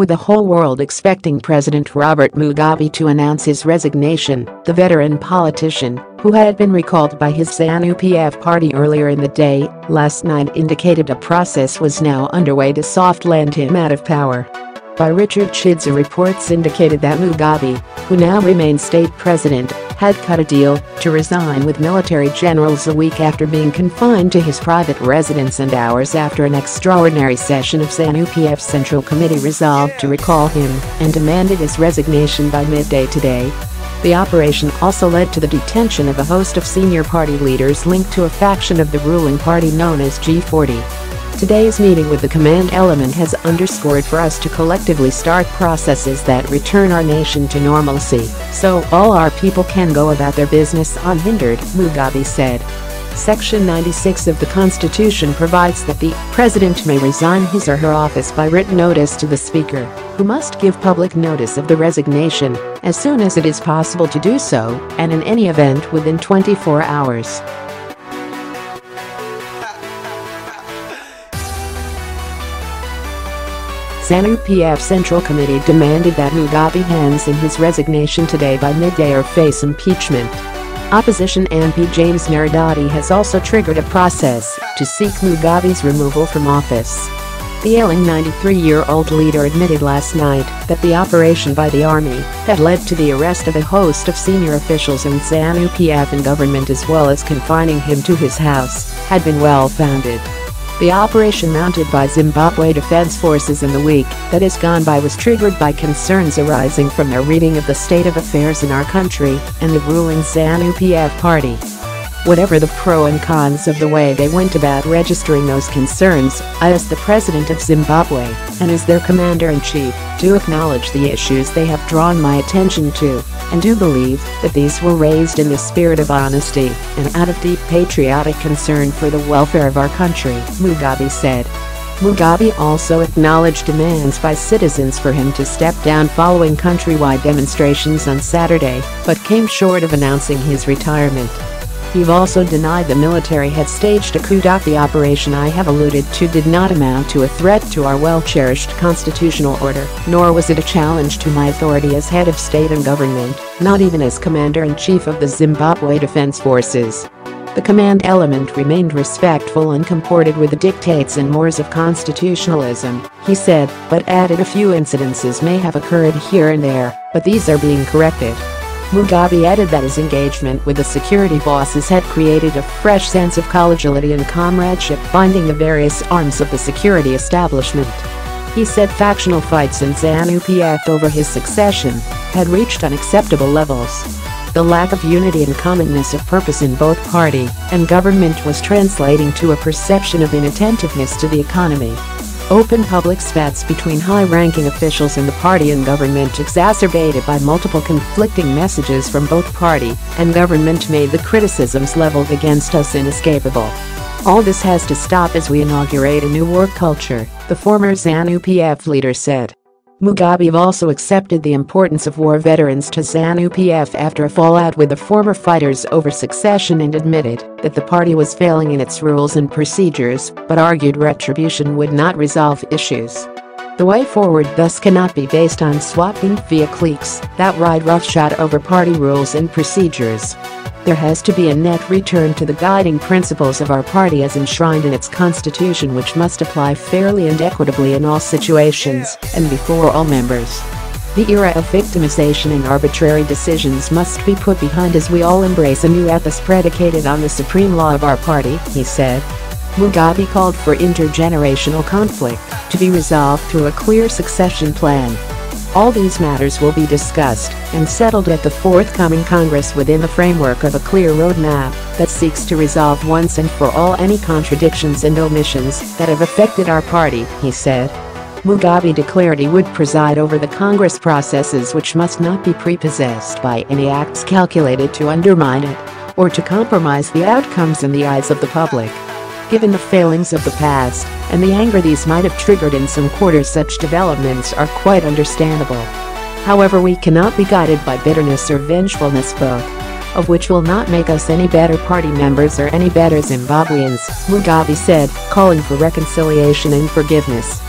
With the whole world expecting President Robert Mugabe to announce his resignation, the veteran politician, who had been recalled by his ZANU-PF party earlier in the day, last night indicated a process was now underway to soft-land him out of power. By Richard Chidza, reports indicated that Mugabe, who now remains state president, had cut a deal to resign with military generals a week after being confined to his private residence and hours after an extraordinary session of ZANU-PF Central Committee resolved to recall him and demanded his resignation by midday today. The operation also led to the detention of a host of senior party leaders linked to a faction of the ruling party known as G40. Today's meeting with the command element has underscored for us to collectively start processes that return our nation to normalcy, so all our people can go about their business unhindered, Mugabe said. Section 96 of the Constitution provides that the president may resign his or her office by written notice to the speaker, who must give public notice of the resignation as soon as it is possible to do so, and in any event within 24 hours. ZANU-PF Central Committee demanded that Mugabe hands in his resignation today by midday or face impeachment. Opposition MP James Maridadi has also triggered a process to seek Mugabe's removal from office. The ailing 93-year-old leader admitted last night that the operation by the army that led to the arrest of a host of senior officials in ZANU-PF and government as well as confining him to his house had been well-founded. The operation mounted by Zimbabwe Defense Forces in the week that has gone by was triggered by concerns arising from their reading of the state of affairs in our country and the ruling ZANU-PF party. Whatever the pro and cons of the way they went about registering those concerns, I as the president of Zimbabwe and as their commander-in-chief do acknowledge the issues they have drawn my attention to, and do believe that these were raised in the spirit of honesty and out of deep patriotic concern for the welfare of our country, Mugabe said. Mugabe also acknowledged demands by citizens for him to step down following countrywide demonstrations on Saturday, but came short of announcing his retirement. He also denied the military had staged a coup d'état. The operation I have alluded to did not amount to a threat to our well-cherished constitutional order, nor was it a challenge to my authority as head of state and government, not even as commander-in-chief of the Zimbabwe Defense Forces. The command element remained respectful and comported with the dictates and mores of constitutionalism, he said, but added a few incidences may have occurred here and there, but these are being corrected. Mugabe added that his engagement with the security bosses had created a fresh sense of collegiality and comradeship binding the various arms of the security establishment. He said factional fights in ZANU-PF over his succession had reached unacceptable levels. The lack of unity and commonness of purpose in both party and government was translating to a perception of inattentiveness to the economy. Open public spats between high-ranking officials in the party and government exacerbated by multiple conflicting messages from both party and government made the criticisms leveled against us inescapable. All this has to stop as we inaugurate a new work culture, the former ZANU-PF leader said. Mugabe also accepted the importance of war veterans to ZANU-PF after a fallout with the former fighters over succession and admitted that the party was failing in its rules and procedures, but argued retribution would not resolve issues. The way forward thus cannot be based on swapping via cliques that ride roughshod over party rules and procedures. There has to be a net return to the guiding principles of our party as enshrined in its constitution, which must apply fairly and equitably in all situations and before all members. The era of victimization and arbitrary decisions must be put behind as we all embrace a new ethos predicated on the supreme law of our party, he said. Mugabe called for intergenerational conflict to be resolved through a clear succession plan. All these matters will be discussed and settled at the forthcoming Congress within the framework of a clear roadmap that seeks to resolve once and for all any contradictions and omissions that have affected our party, he said. Mugabe declared he would preside over the Congress processes, which must not be prepossessed by any acts calculated to undermine it or to compromise the outcomes in the eyes of the public. Given the failings of the past and the anger these might have triggered in some quarters, such developments are quite understandable. However, we cannot be guided by bitterness or vengefulness, both of which will not make us any better party members or any better Zimbabweans, Mugabe said, calling for reconciliation and forgiveness.